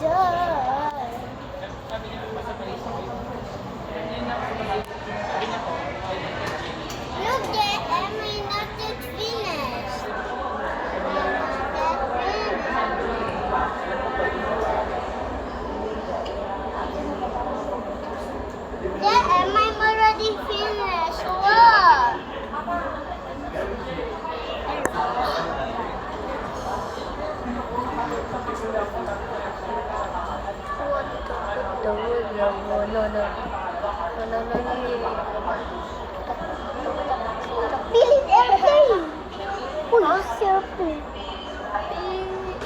Look, there, Emily, not yet finished. Yeah, Emma, I'm already finished. Look. Bilis airplane. Uy, airplane.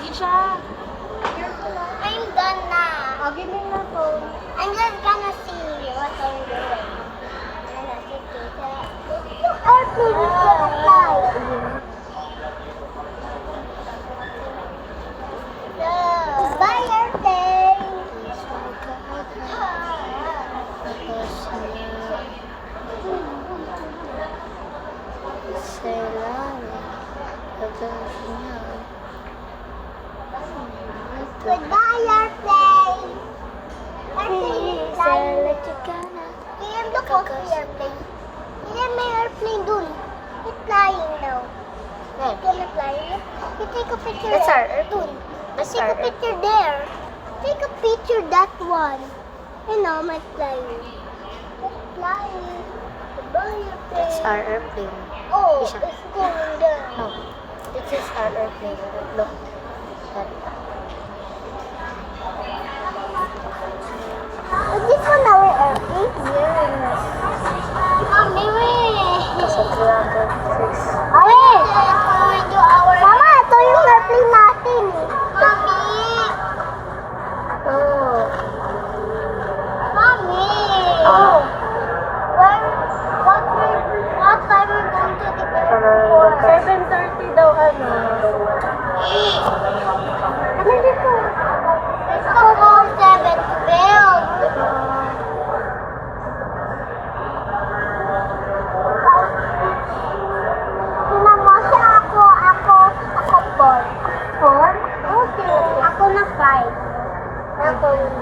Isha. I'm done now. Oh, give me your phone. I'm just gonna see what I'm doing. Yung airplane is gonna fly. Bye, airplane. Goodbye, airplane. Airplane. Kaya look off the airplane. Kaya may airplane dun. It's flying now. It's gonna fly. You take a picture. That's our dun. That's Take our a picture there. Take a picture that one. You know, my flying. It's flying. Goodbye, airplane. That's our airplane. Oh, Isha. it's going down. No, this is our airplane. Look. That. Is this one our airplane? Yes. Mommy, wait. So 306. Wait. Mama, ito yung airplane natin. Mommy. Oh. Mommy. Ah. What time are we going to the airport? 7:30 daw ano. Ano dito? Let's go home 7:12. Sinamosya ako four. Four? Okay. Ako na five. Ako yun.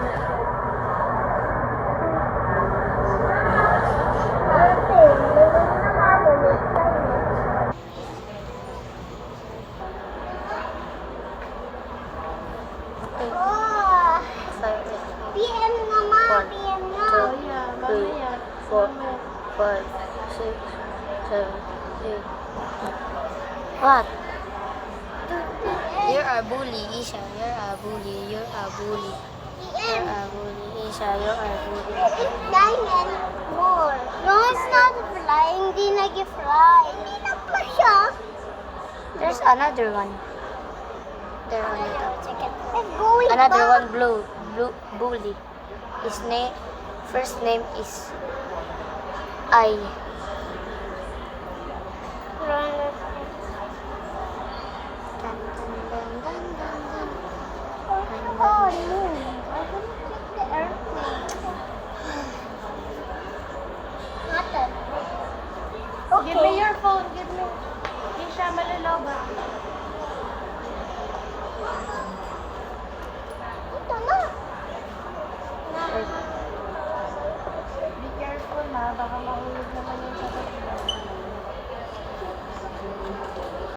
Oh, PM naman, One, PM na. 2, 3, 4, 5, 6, 7, 8. What? You're a bully, Isha. You're a bully. You're a bully. You're PM. a bully, Isha. You're a bully. It's flying anymore. No, it's not flying. Hindi nag-fly. Hindi na pa siya. There's another one. There another. It's going Another back. one, blue bully. His name, first name is I. Dun, dun, dun, dun, dun, dun. Oh, no. I didn't take the airplane. Not that. Give me your phone. Give me. Isha, malaloba.